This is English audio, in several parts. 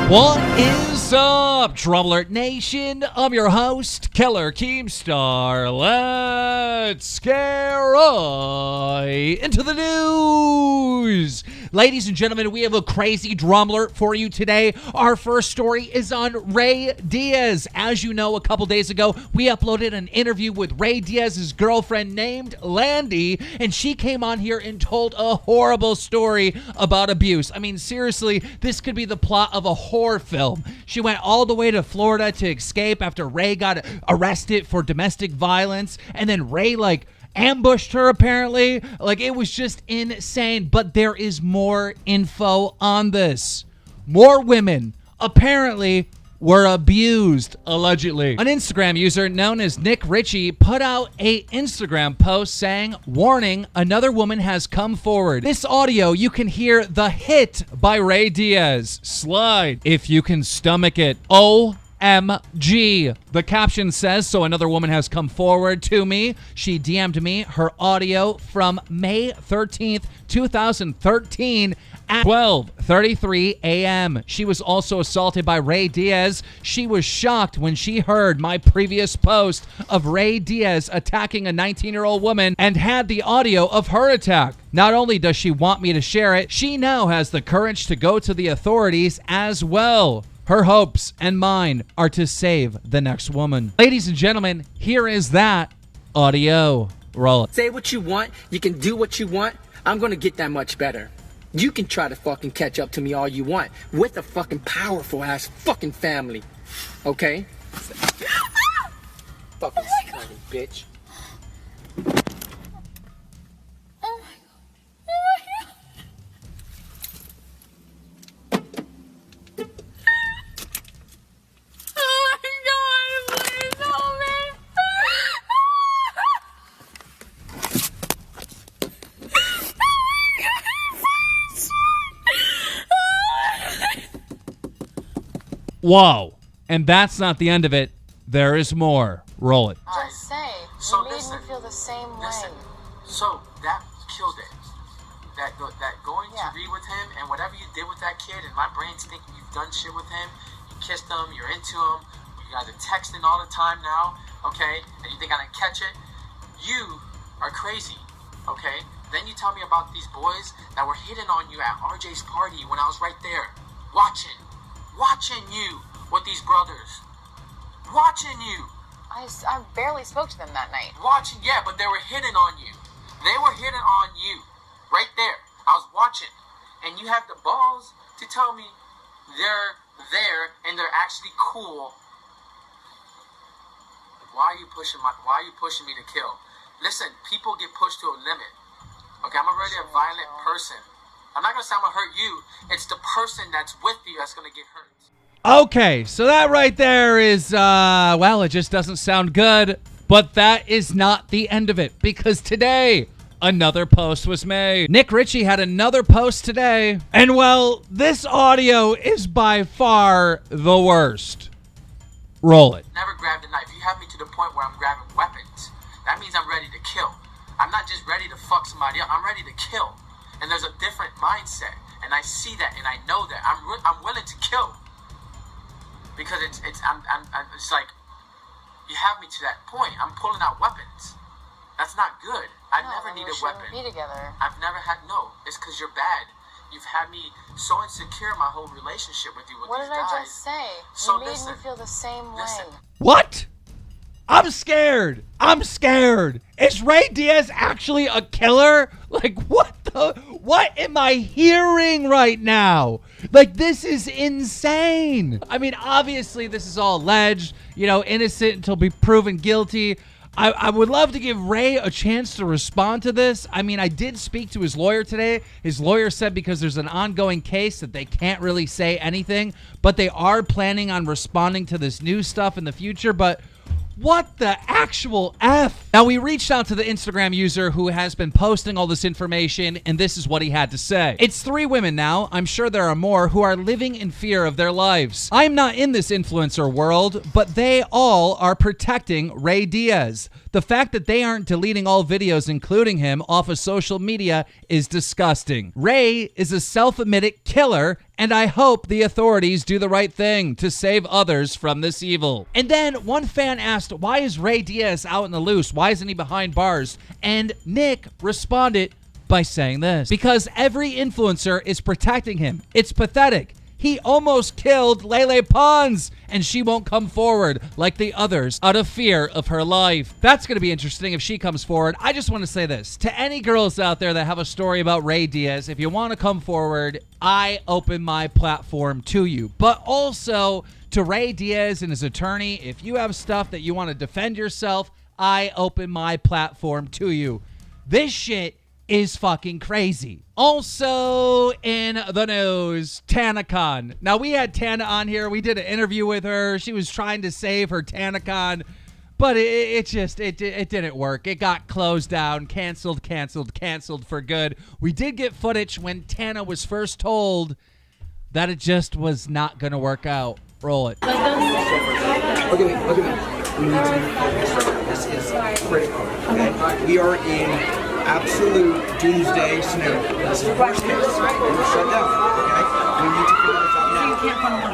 What is up, DramaAlert Nation? I'm your host, Killer Keemstar. Let's get right into the news. Ladies and gentlemen, we have a crazy DramaAlert for you today. Our first story is on Ray Diaz. As you know, a couple days ago, we uploaded an interview with Ray Diaz's girlfriend named Landy, and she came on here and told a horrible story about abuse. I mean, seriously, this could be the plot of a horror film. She went all the way to Florida to escape after Ray got arrested for domestic violence, and then Ray, ambushed her, apparently. It was just insane. But there is more info on this. More women apparently were abused, allegedly. An Instagram user known as Nick Ritchie put out a Instagram post saying, "Warning, another woman has come forward." This audio, you can hear the hit by Ray Diaz. Slide if you can stomach it. OMG. The caption says, "So another woman has come forward to me. She DM'd me her audio from May 13th, 2013 at 12:33 a.m. She was also assaulted by Ray Diaz. She was shocked when she heard my previous post of Ray Diaz attacking a 19-year-old woman and had the audio of her attack. Not only does she want me to share it, she now has the courage to go to the authorities as well. Her hopes and mine are to save the next woman." Ladies and gentlemen, here is that audio. Roll it. Say what you want. You can do what you want. I'm gonna get that much better. You can try to fucking catch up to me all you want with a fucking powerful ass fucking family. Okay? Fucking slutty bitch. Whoa. And that's not the end of it. There is more. Roll it. Just say. So You made listen, me feel the same Listen, way. so that killed it. That going Yeah. to be with him and whatever you did with that kid, and my brain's thinking you've done shit with him, you kissed him, you're into him, you guys are texting all the time now, okay? And you think I didn't catch it? You are crazy, okay? Then you tell me about these boys that were hitting on you at RJ's party when I was right there, watching you with these brothers, watching you. I barely spoke to them that night. Watching, yeah, but they were hitting on you. They were hitting on you. Right there. I was watching. And you have the balls to tell me they're there and they're actually cool. Why are you pushing me to kill? Listen, people get pushed to a limit. Okay, I'm already a violent person. I'm not gonna say I'm gonna hurt you. It's the person that's with you that's gonna get hurt. Okay, so that right there is, well, it just doesn't sound good. But that is not the end of it, because today, another post was made. Nick Ritchie had another post today. And, well, this audio is by far the worst. Roll it. Never grabbed a knife. You have me to the point where I'm grabbing weapons. That means I'm ready to kill. I'm not just ready to fuck somebody up. I'm ready to kill. And there's a different mindset. And I see that and I know that. I'm willing to kill. Because it's like, you have me to that point. I'm pulling out weapons. That's not good. I never need a weapon. Be together. I've never had, no. It's because you're bad. You've had me so insecure my whole relationship with you with What these did guys. I just say? So You made listen, me feel the same listen. way. What? I'm scared. Is Ray Diaz actually a killer? What am I hearing right now? This is insane. I mean, obviously this is all alleged, innocent until be proven guilty. I would love to give Ray a chance to respond to this. I mean, I did speak to his lawyer today. His lawyer said because there's an ongoing case that they can't really say anything, but they are planning on responding to this new stuff in the future. But what the actual F? Now, we reached out to the Instagram user who has been posting all this information, and this is what he had to say. It's 3 women now, I'm sure there are more, who are living in fear of their lives. I'm not in this influencer world, but they all are protecting Ray Diaz. The fact that they aren't deleting all videos, including him, off of social media is disgusting. Ray is a self-admitted killer, And I hope the authorities do the right thing to save others from this evil. And then one fan asked, why is Ray Diaz out in the loose? Why isn't he behind bars? And Nick responded by saying this: because every influencer is protecting him. It's pathetic. He almost killed Lele Pons, and she won't come forward like the others out of fear of her life. That's going to be interesting if she comes forward. I just want to say this to any girls out there that have a story about Ray Diaz. If you want to come forward, I open my platform to you. But also to Ray Diaz and his attorney, if you have stuff that you want to defend yourself, I open my platform to you. This shit is fucking crazy. Also in the news, TanaCon. Now, we had Tana on here. We did an interview with her. She was trying to save her TanaCon, but it didn't work. It got closed down, canceled for good. We did get footage when Tana was first told that it just was not going to work out. Roll it. Look at me. We need to focus. This is critical. Okay? We are in absolute doomsday scenario. This is the worst case. We're shut down. Okay? We need to figure this out now. You can't come on. I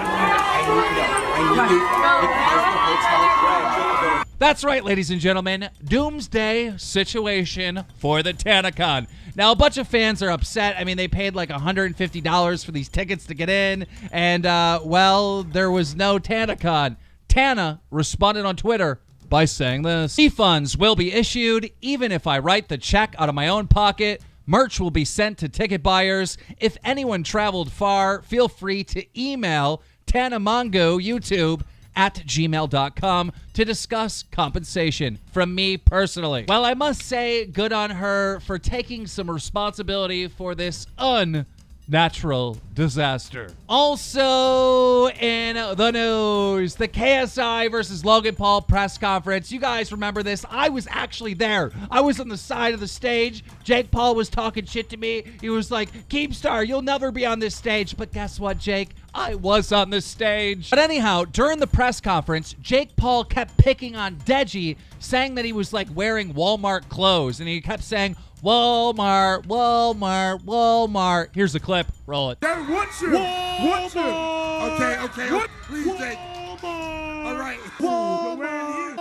need you because the hotel. That's right, ladies and gentlemen. Doomsday situation for the TanaCon. Now, a bunch of fans are upset. I mean, they paid like $150 for these tickets to get in, and, well, there was no TanaCon. Tana responded on Twitter by saying this: refunds will be issued even if I write the check out of my own pocket. Merch will be sent to ticket buyers. If anyone traveled far, feel free to email TanaMongo at gmail.com to discuss compensation from me personally. Well, I must say, good on her for taking some responsibility for this unnatural disaster. Also in the news, the KSI versus Logan Paul press conference. You guys remember this? I was actually there. I was on the side of the stage. Jake Paul was talking shit to me. He was like, Keemstar, you'll never be on this stage. But guess what, Jake? I was on this stage. But anyhow, during the press conference, Jake Paul kept picking on Deji, saying that he was like wearing Walmart clothes. And he kept saying, Walmart, Walmart, Walmart. Here's the clip. Roll it. Hey, what's your? Okay. What? Please, Jake. All right. Walmart.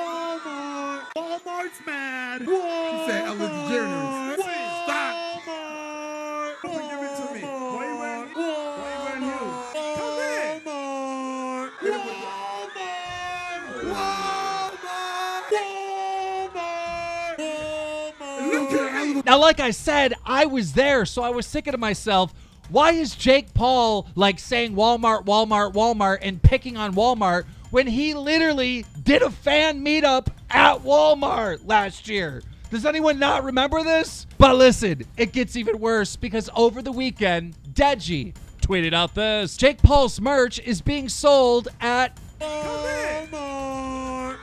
Walmart's mad. You say Ellen DeGeneres. Stop. Give it to me. Why you wearing heels? Come in. Walmart. Now, like I said, I was there, so I was thinking to myself, why is Jake Paul like saying Walmart, Walmart, Walmart and picking on Walmart when he literally did a fan meetup at Walmart last year? Does anyone not remember this? But listen, it gets even worse because over the weekend, Deji tweeted out this: Jake Paul's merch is being sold at Walmart.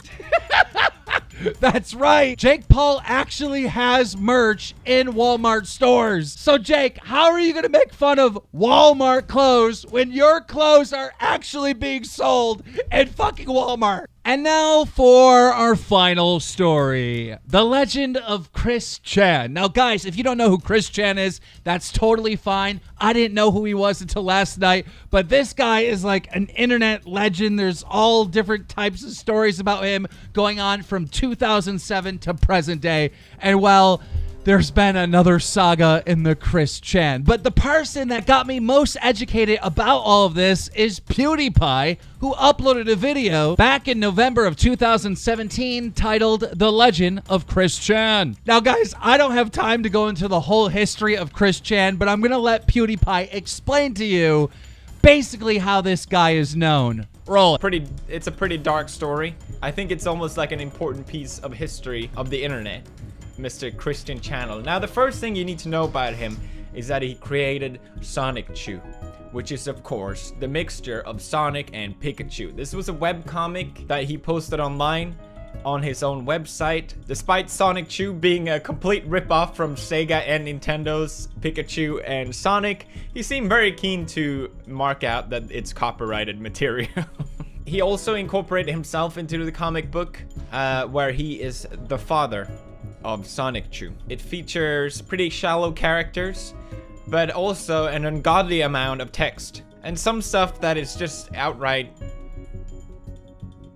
That's right. Jake Paul actually has merch in Walmart stores. So, Jake, how are you going to make fun of Walmart clothes when your clothes are actually being sold in fucking Walmart? And now for our final story, the legend of Chris Chan. Now, guys, if you don't know who Chris Chan is, that's totally fine. I didn't know who he was until last night, but this guy is like an internet legend. There's all different types of stories about him going on from 2007 to present day. And well, there's been another saga in the Chris Chan. But the person that got me most educated about all of this is PewDiePie, who uploaded a video back in November of 2017 titled The Legend of Chris Chan. Now, guys, I don't have time to go into the whole history of Chris Chan, but I'm going to let PewDiePie explain to you basically how this guy is known. Roll it. It's a pretty dark story. I think it's almost like an important piece of history of the internet. Mr. Christian Channel. Now, the first thing you need to know about him is that he created Sonic Chew, which is, of course, the mixture of Sonic and Pikachu. This was a webcomic that he posted online on his own website. Despite Sonic Chew being a complete ripoff from Sega and Nintendo's Pikachu and Sonic, he seemed very keen to mark out that it's copyrighted material. He also incorporated himself into the comic book, where he is the father of Sonic Chew. It features pretty shallow characters, but also an ungodly amount of text, and some stuff that is just outright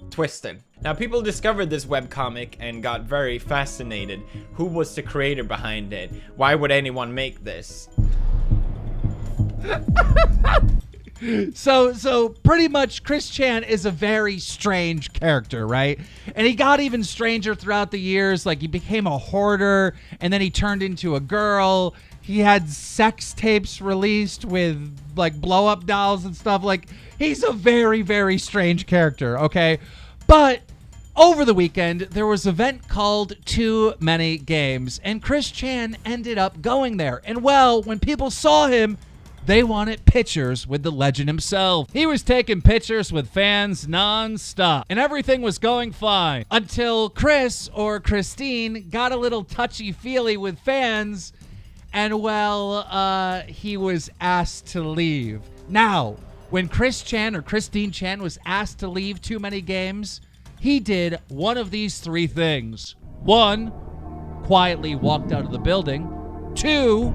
twisted. Now, people discovered this webcomic and got very fascinated. Who was the creator behind it? Why would anyone make this? So pretty much Chris Chan is a very strange character, right? And he got even stranger throughout the years. Like, he became a hoarder, and then he turned into a girl. He had sex tapes released with, like, blow-up dolls and stuff. Like, he's a very, very strange character, okay? But over the weekend, there was an event called Too Many Games, and Chris Chan ended up going there. And, well, when people saw him, they wanted pictures with the legend himself. He was taking pictures with fans non-stop, and everything was going fine until Chris or Christine got a little touchy-feely with fans, and, well, he was asked to leave. Now, when Chris Chan or Christine Chan was asked to leave Too Many Games, he did one of these three things. 1, quietly walked out of the building. 2,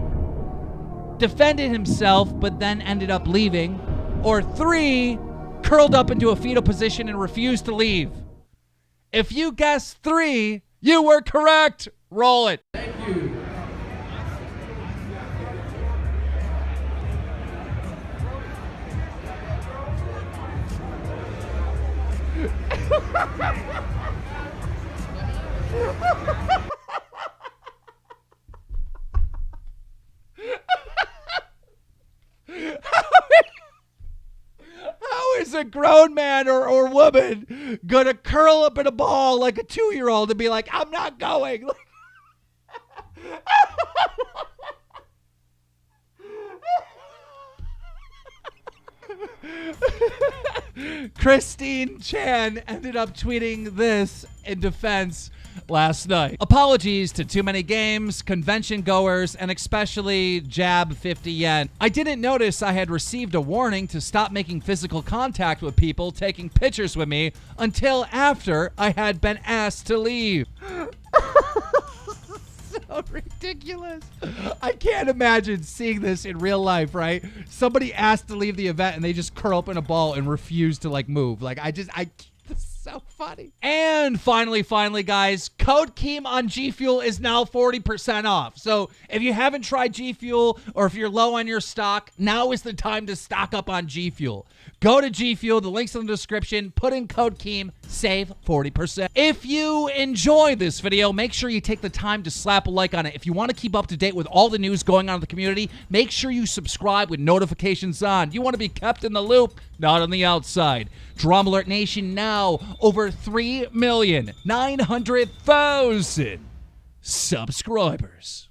defended himself but then ended up leaving. Or 3, curled up into a fetal position and refused to leave. If you guessed 3, you were correct. Roll it. Thank you. How is a grown man or woman gonna curl up in a ball like a 2-year-old and be like, I'm not going? Christine Chan ended up tweeting this in defense last night. Apologies to Too Many Games, convention goers, and especially Jab 50 Yen. I didn't notice I had received a warning to stop making physical contact with people taking pictures with me until after I had been asked to leave. So ridiculous. I can't imagine seeing this in real life, right? Somebody asked to leave the event and they just curl up in a ball and refuse to, like, move. Like, this is so funny. And finally, guys, code Keem on G Fuel is now 40% off. So if you haven't tried G Fuel, or if you're low on your stock, now is the time to stock up on G Fuel. Go to G Fuel, the link's in the description, put in code Keem, save 40%. If you enjoy this video, make sure you take the time to slap a like on it. If you want to keep up to date with all the news going on in the community, make sure you subscribe with notifications on. You want to be kept in the loop, not on the outside. DramaAlert Nation now over 3,900,000 subscribers.